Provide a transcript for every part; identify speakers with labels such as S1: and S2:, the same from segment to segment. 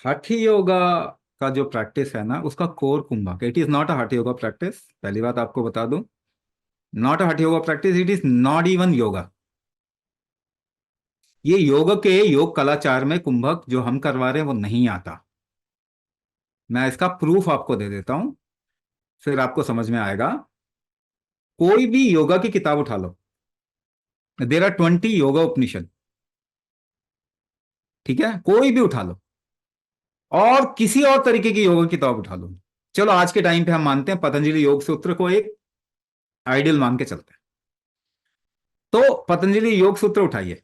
S1: हठ योगा का जो प्रैक्टिस है ना, उसका core kumbhak. It is not a hatha yoga practice, पहली बात आपको बता दूं। Not a hatha yoga practice, it is not even yoga. ये योग के योग कलाचार में कुंभक जो हम करवा रहे हैं वो नहीं आता। मैं इसका प्रूफ आपको दे देता हूं, फिर आपको समझ में आएगा। कोई भी योगा की किताब उठा लो, देर आर 20 योगा उपनिषद, ठीक है, कोई भी उठा लो, और किसी और तरीके की योगा की किताब उठा लो। चलो आज के टाइम पे हम मानते हैं पतंजलि योग सूत्र को एक आइडियल मान के चलते हैं। तो पतंजलि योग सूत्र उठाइए।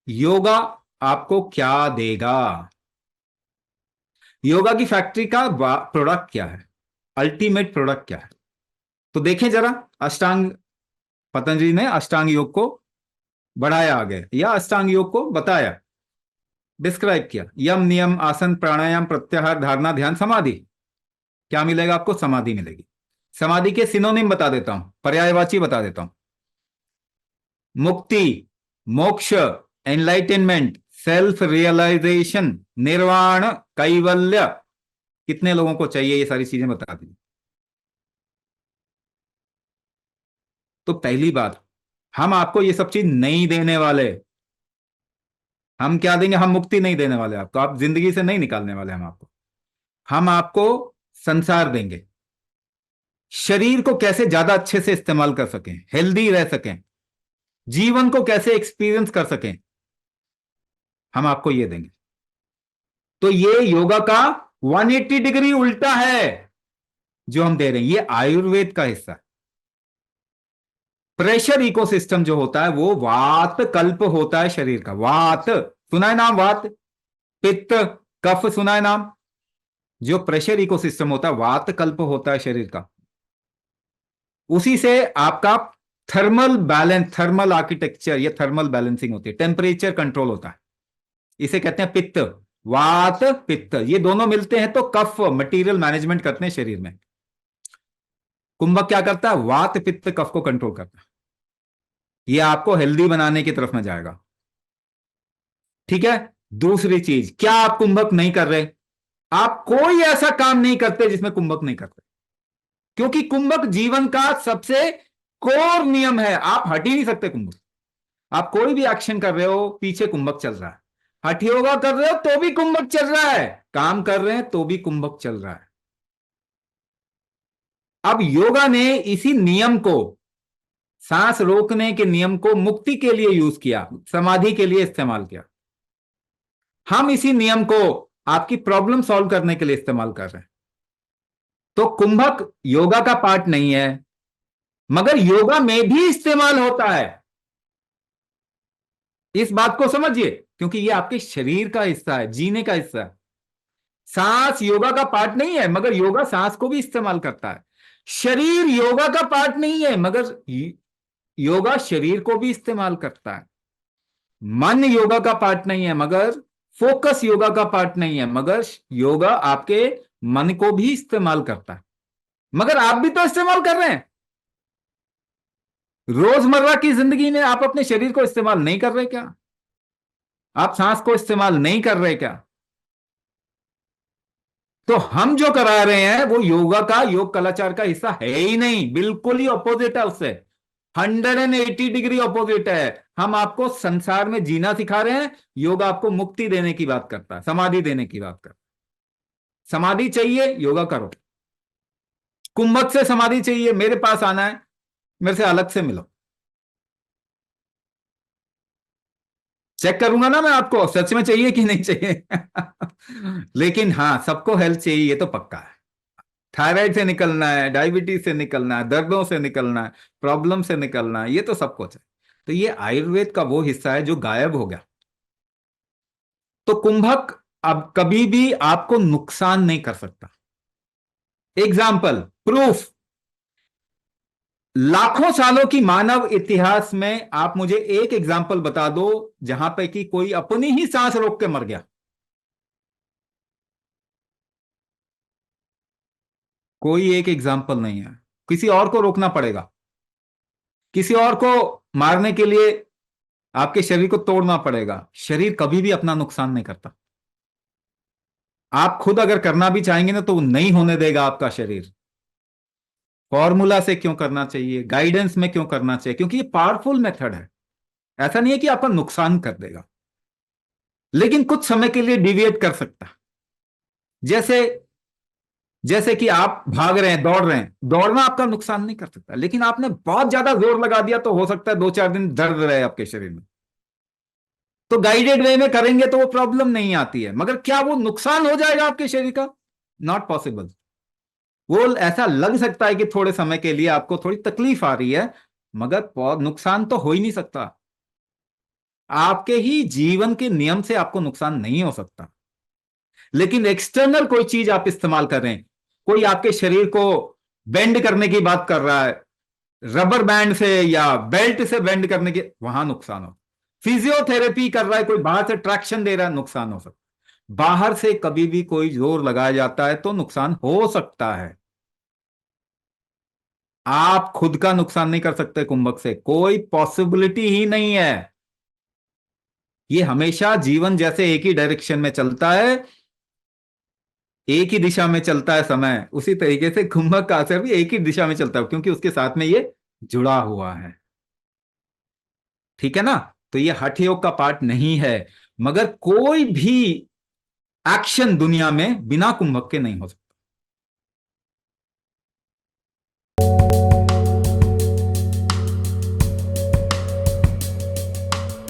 S1: योगा आपको क्या देगा? योगा की फैक्ट्री का प्रोडक्ट क्या है? अल्टीमेट प्रोडक्ट क्या है? तो देखें जरा। अष्टांग पतंजलि ने अष्टांग योग को बढ़ाया आगे, या अष्टांग योग को बताया, डिस्क्राइब किया। यम नियम आसन प्राणायाम प्रत्याहार धारणा ध्यान समाधि। क्या मिलेगा आपको? समाधि मिलेगी। समाधि के सिनोनिम बता देता हूं, पर्यायवाची बता देता हूं। मुक्ति, मोक्ष, एनलाइटेनमेंट, सेल्फ रियलाइजेशन, निर्वाण, कैवल्य। कितने लोगों को चाहिए ये सारी चीजें बता दी। तो पहली बात, हम आपको ये सब चीज नहीं देने वाले। हम क्या देंगे? हम मुक्ति नहीं देने वाले आपको, आप जिंदगी से नहीं निकालने वाले हम आपको संसार देंगे। शरीर को कैसे ज्यादा अच्छे से इस्तेमाल कर सकें, हेल्दी रह सकें, जीवन को कैसे एक्सपीरियंस कर सकें, हम आपको ये देंगे। तो ये योगा का 180 डिग्री उल्टा है जो हम दे रहे हैं। ये आयुर्वेद का हिस्सा है। प्रेशर इकोसिस्टम जो होता है वो वात कल्प होता है शरीर का। वात सुना है नाम? वात, पित्त, कफ सुना है नाम? जो प्रेशर इकोसिस्टम होता है, वात कल्प होता है शरीर का। उसी से आपका थर्मल बैलेंस, थर्मल आर्किटेक्चर या थर्मल बैलेंसिंग होती है, टेम्परेचर कंट्रोल होता है। इसे कहते हैं पित्त। वात पित्त ये दोनों मिलते हैं तो कफ मटेरियल मैनेजमेंट करते हैं शरीर में। कुंभक क्या करता है? वात पित्त कफ को कंट्रोल करता है। ये आपको हेल्दी बनाने की तरफ में जाएगा, ठीक है। दूसरी चीज, क्या आप कुंभक नहीं कर रहे? आप कोई ऐसा काम नहीं करते जिसमें कुंभक नहीं करते, क्योंकि कुंभक जीवन का सबसे कोर नियम है। आप हट ही नहीं सकते कुंभक। आप कोई भी एक्शन कर रहे हो, पीछे कुंभक चल रहा है। हठ योगा कर रहे हो तो भी कुंभक चल रहा है, काम कर रहे हैं तो भी कुंभक चल रहा है। अब योगा ने इसी नियम को, सांस रोकने के नियम को मुक्ति के लिए यूज किया, समाधि के लिए इस्तेमाल किया। हम इसी नियम को आपकी प्रॉब्लम सॉल्व करने के लिए इस्तेमाल कर रहे हैं। तो कुंभक योगा का पार्ट नहीं है, मगर योगा में भी इस्तेमाल होता है। इस बात को समझिए, क्योंकि ये आपके शरीर का हिस्सा है, जीने का हिस्सा है। सांस योगा का पार्ट नहीं है, मगर योगा सांस को भी इस्तेमाल करता है। शरीर योगा का पार्ट नहीं है, मगर योगा शरीर को भी इस्तेमाल करता है। मन योगा का पार्ट नहीं है, मगर फोकस योगा का पार्ट नहीं है, मगर योगा आपके मन को भी इस्तेमाल करता है। मगर आप भी तो इस्तेमाल कर रहे हैं। रोजमर्रा की जिंदगी में आप अपने शरीर को इस्तेमाल नहीं कर रहे क्या? आप सांस को इस्तेमाल नहीं कर रहे क्या? तो हम जो करा रहे हैं वो योगा का, योग कलाचार का हिस्सा है ही नहीं, बिल्कुल ही ऑपोजिट है उससे। 180 डिग्री ऑपोजिट है। हम आपको संसार में जीना सिखा रहे हैं, योगा आपको मुक्ति देने की बात करता है, समाधि देने की बात करता है। समाधि चाहिए, योगा करो। कुंभक से समाधि चाहिए, मेरे पास आना है, मेरे से अलग से मिलो। चेक करूंगा ना मैं आपको, सच में चाहिए कि नहीं चाहिए। लेकिन हाँ, सबको हेल्थ चाहिए, ये तो पक्का है। थायराइड से निकलना है, डायबिटीज से निकलना है, दर्दों से निकलना है, प्रॉब्लम से निकलना है, ये तो सबको चाहिए। तो ये आयुर्वेद का वो हिस्सा है जो गायब हो गया। तो कुंभक अब कभी भी आपको नुकसान नहीं कर सकता। एग्जाम्पल, प्रूफ, लाखों सालों की मानव इतिहास में आप मुझे एक एग्जाम्पल बता दो जहां पे कि कोई अपनी ही सांस रोक के मर गया। कोई एक एग्जाम्पल नहीं है। किसी और को रोकना पड़ेगा, किसी और को मारने के लिए आपके शरीर को तोड़ना पड़ेगा। शरीर कभी भी अपना नुकसान नहीं करता। आप खुद अगर करना भी चाहेंगे ना तो वो नहीं होने देगा आपका शरीर। फॉर्मूला से क्यों करना चाहिए, गाइडेंस में क्यों करना चाहिए, क्योंकि ये पावरफुल मेथड है। ऐसा नहीं है कि आपका नुकसान कर देगा, लेकिन कुछ समय के लिए डिविएट कर सकता है। जैसे जैसे कि आप भाग रहे हैं, दौड़ रहे हैं, दौड़ना आपका नुकसान नहीं कर सकता, लेकिन आपने बहुत ज्यादा जोर लगा दिया तो हो सकता है 2-4 दिन दर्द रहे आपके शरीर में। तो गाइडेड वे में करेंगे तो वो प्रॉब्लम नहीं आती है, मगर क्या वो नुकसान हो जाएगा आपके शरीर का? Not possible. वो ऐसा लग सकता है कि थोड़े समय के लिए आपको थोड़ी तकलीफ आ रही है, मगर नुकसान तो हो ही नहीं सकता। आपके ही जीवन के नियम से आपको नुकसान नहीं हो सकता। लेकिन एक्सटर्नल कोई चीज आप इस्तेमाल कर रहे हैं, कोई आपके शरीर को बेंड करने की बात कर रहा है, रबर बैंड से या बेल्ट से बेंड करने के, वहां नुकसान हो। फिजियोथेरेपी कर रहा है कोई, बाहर से ट्रैक्शन दे रहा है, नुकसान हो सकता है। बाहर से कभी भी कोई जोर लगाया जाता है तो नुकसान हो सकता है। आप खुद का नुकसान नहीं कर सकते कुंभक से, कोई पॉसिबिलिटी ही नहीं है। ये हमेशा जीवन जैसे एक ही डायरेक्शन में चलता है, एक ही दिशा में चलता है समय, उसी तरीके से कुंभक का असर भी एक ही दिशा में चलता है, क्योंकि उसके साथ में ये जुड़ा हुआ है। ठीक है ना? तो ये हठ योग का पार्ट नहीं है, मगर कोई भी एक्शन दुनिया में बिना कुंभक के नहीं हो सकता।